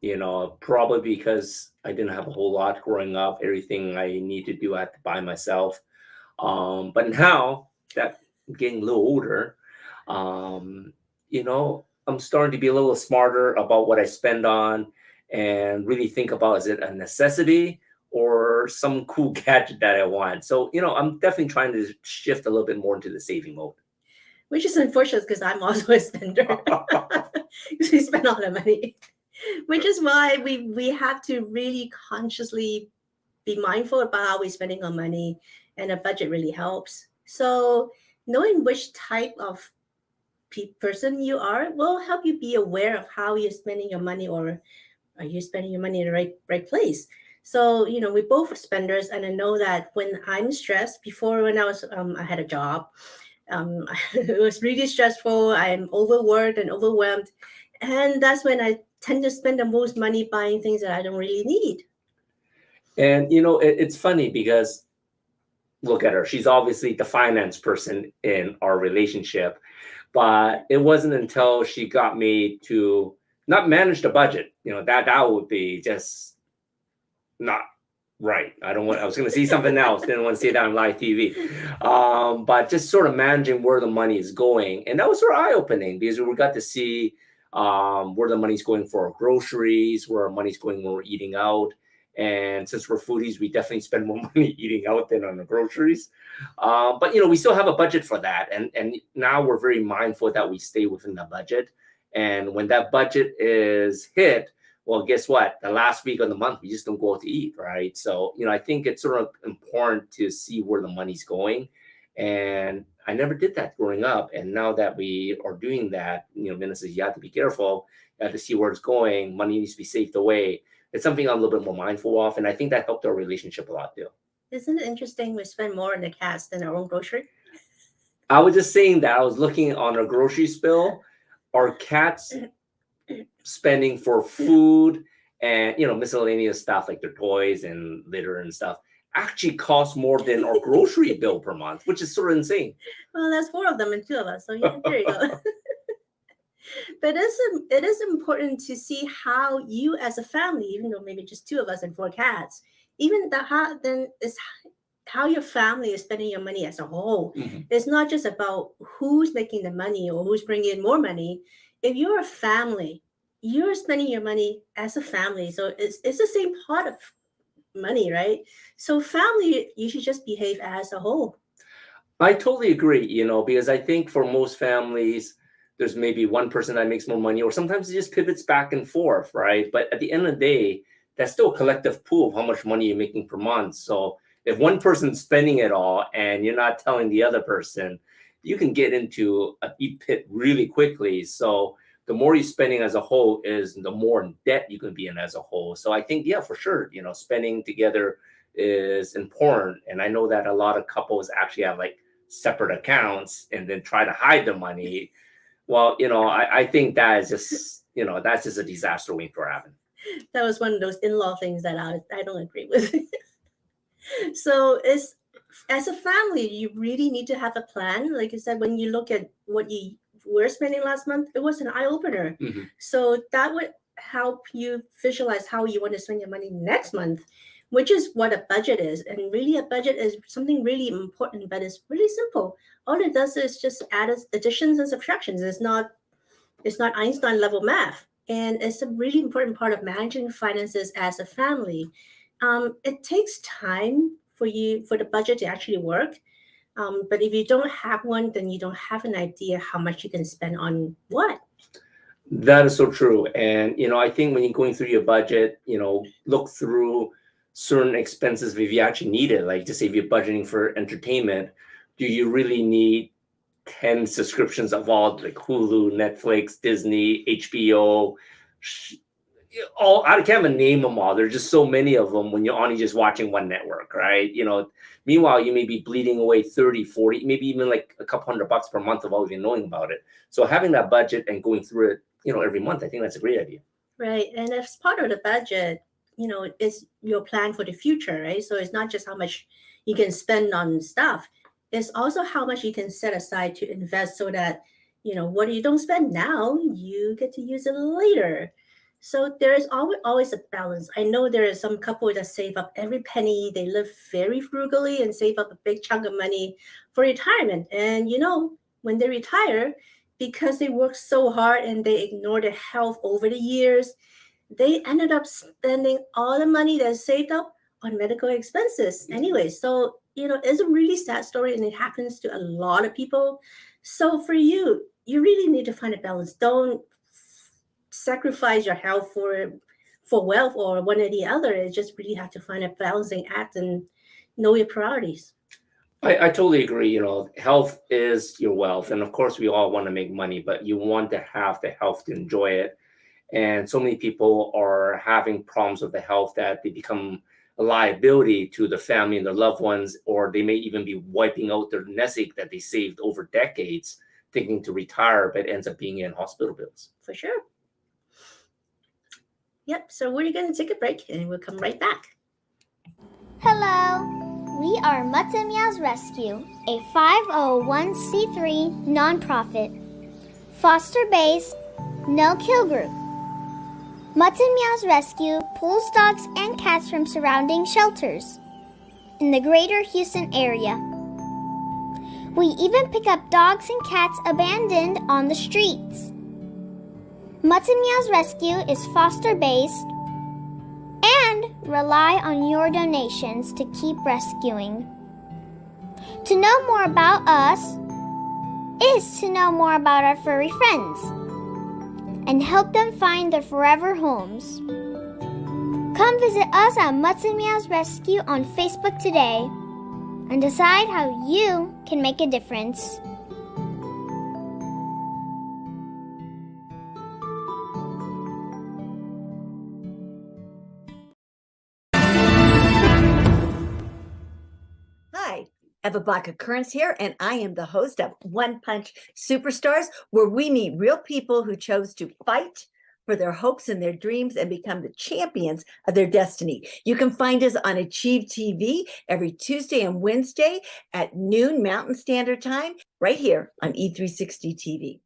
[SPEAKER 1] you know, probably because I didn't have a whole lot growing up, everything I need to do, I had to buy myself. But now that I'm getting a little older, you know, I'm starting to be a little smarter about what I spend on and really think about, is it a necessity or some cool gadget that I want? So, you know, I'm definitely trying to shift a little bit more into the saving mode.
[SPEAKER 2] Which is unfortunate because I'm also a spender. Because we spend all the money. Which is why we have to really consciously be mindful about how we're spending our money, and a budget really helps. So knowing which type of person you are will help you be aware of how you're spending your money, or are you spending your money in the right place. So you know, we're both spenders, and I know that when I'm stressed, before when I had a job, it was really stressful. I'm overworked and overwhelmed, and that's when I tend to spend the most money buying things that I don't really need.
[SPEAKER 1] And, you know, it's funny because look at her. She's obviously the finance person in our relationship. But it wasn't until she got me to not manage the budget, you know, that would be just not right. I was going to see something else. Didn't want to see that on live TV. But just sort of managing where the money is going. And that was sort of eye-opening because we got to see where the money's going for our groceries, where our money's going when we're eating out. And since we're foodies, we definitely spend more money eating out than on the groceries. But, you know, we still have a budget for that. And now we're very mindful that we stay within the budget. And when that budget is hit, well, guess what? The last week of the month, we just don't go out to eat, right? So, you know, I think it's sort of important to see where the money's going. And I never did that growing up. And now that we are doing that, you know, Minna says you have to be careful. You have to see where it's going. Money needs to be saved away. It's something I'm a little bit more mindful of. And I think that helped our relationship a lot too.
[SPEAKER 2] Isn't it interesting we spend more on the cats than our own grocery?
[SPEAKER 1] I was just saying that. I was looking on our grocery bill. Our cats spending for food and, you know, miscellaneous stuff like their toys and litter and stuff actually costs more than our grocery bill per month, which is sort of insane.
[SPEAKER 2] Well, that's 4 of them and 2 of us. So yeah, there you go. But it is important to see how you as a family, even though maybe just 2 of us and 4 cats, even how your family is spending your money as a whole.
[SPEAKER 1] Mm-hmm.
[SPEAKER 2] It's not just about who's making the money or who's bringing in more money. If you're a family, you're spending your money as a family. So it's the same pot of money, right? So family, you should just behave as a whole.
[SPEAKER 1] I totally agree, you know, because I think for most families, there's maybe one person that makes more money, or sometimes it just pivots back and forth, right? But at the end of the day, that's still a collective pool of how much money you're making per month. So if one person's spending it all and you're not telling the other person, you can get into a deep pit really quickly. So the more you're spending as a whole is the more in debt you can be in as a whole. So I think, yeah, for sure, spending together is important. And I know that a lot of couples actually have like separate accounts and then try to hide the money. Well, I think that is just, that's just a disaster waiting for happen.
[SPEAKER 2] That was one of those in-law things that I don't agree with. So as a family, you really need to have a plan. Like I said, when you look at what you were spending last month, it was an eye-opener.
[SPEAKER 1] Mm-hmm.
[SPEAKER 2] So that would help you visualize how you want to spend your money next month, which is what a budget is. And really, a budget is something really important, but it's really simple. All it does is just add additions and subtractions. It's not Einstein level math. And it's a really important part of managing finances as a family. It takes time for the budget to actually work. But if you don't have one, then you don't have an idea how much you can spend on what.
[SPEAKER 1] That is so true. And, I think when you're going through your budget, look through certain expenses if you actually need it. Like, just say if you're budgeting for entertainment, do you really need 10 subscriptions of all like Hulu, Netflix, Disney, HBO? I can't even name them all. There's just so many of them when you're only just watching one network, right? Meanwhile, you may be bleeding away 30, 40, maybe even like a couple $100 per month without even knowing about it. So having that budget and going through it, every month, I think that's a great idea.
[SPEAKER 2] Right. And as part of the budget, is your plan for the future, right? So it's not just how much you can spend on stuff. It's also how much you can set aside to invest so that, what you don't spend now, you get to use it later. So there is always a balance. I know there are some couples that save up every penny. They live very frugally and save up a big chunk of money for retirement. And, when they retire, because they work so hard and they ignore their health over the years, they ended up spending all the money that's saved up on medical expenses anyway. So, it's a really sad story and it happens to a lot of people. So for you really need to find a balance. Don't sacrifice your health for wealth or one or the other. You just really have to find a balancing act and know your priorities.
[SPEAKER 1] I totally agree. Health is your wealth. And of course, we all want to make money, but you want to have the health to enjoy it. And so many people are having problems with the health that they become a liability to the family and their loved ones, or they may even be wiping out their nest egg that they saved over decades, thinking to retire, but ends up being in hospital bills.
[SPEAKER 2] For sure. Yep. So we're going to take a break and we'll come right back.
[SPEAKER 7] Hello. We are Mutts and Meows Rescue, a 501c3 nonprofit, foster-based, no-kill group. Mutts and Meows Rescue pulls dogs and cats from surrounding shelters in the greater Houston area. We even pick up dogs and cats abandoned on the streets. Mutts and Meows Rescue is foster-based and rely on your donations to keep rescuing. To know more about us is to know more about our furry friends and help them find their forever homes. Come visit us at Mutts and Meows Rescue on Facebook today and decide how you can make a difference.
[SPEAKER 8] Hi, Eva Black Occurrence here, and I am the host of One Punch Superstars, where we meet real people who chose to fight for their hopes and their dreams and become the champions of their destiny. You can find us on Achieve TV every Tuesday and Wednesday at noon Mountain Standard Time, right here on E360 TV.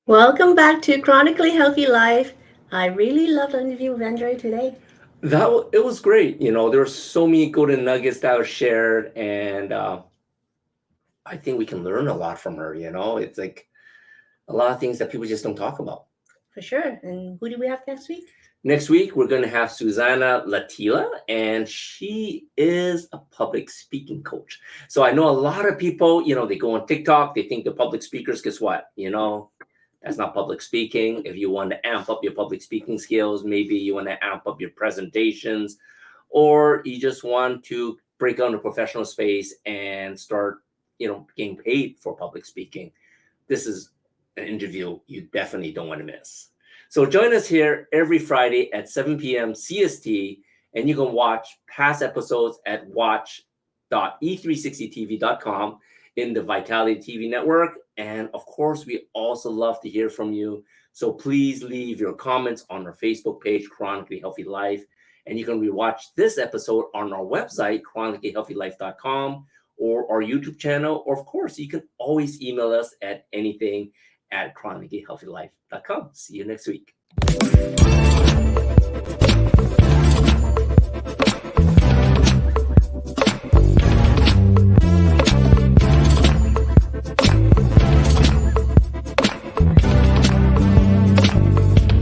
[SPEAKER 2] Welcome back to Chronically Healthy Life. I really loved the interview with Andrea today.
[SPEAKER 1] It was great. There were so many golden nuggets that were shared, and I think we can learn a lot from her. It's like a lot of things that people just don't talk about.
[SPEAKER 2] For sure. And who do we have next week?
[SPEAKER 1] Next week, we're going to have Susanna Latila, and she is a public speaking coach. So I know a lot of people, they go on TikTok, they think they're public speakers. Guess what? That's not public speaking. If you want to amp up your public speaking skills, maybe you want to amp up your presentations, or you just want to break out into professional space and start, getting paid for public speaking, this is an interview you definitely don't want to miss. So join us here every Friday at 7 p.m. CST, and you can watch past episodes at watch.e360tv.com in the Vitality TV network. And of course, we also love to hear from you. So please leave your comments on our Facebook page, Chronically Healthy Life. And you can rewatch this episode on our website, chronically-healthylife.com, or our YouTube channel. Or of course, you can always email us at anything@chronically-healthylife.com. See you next week.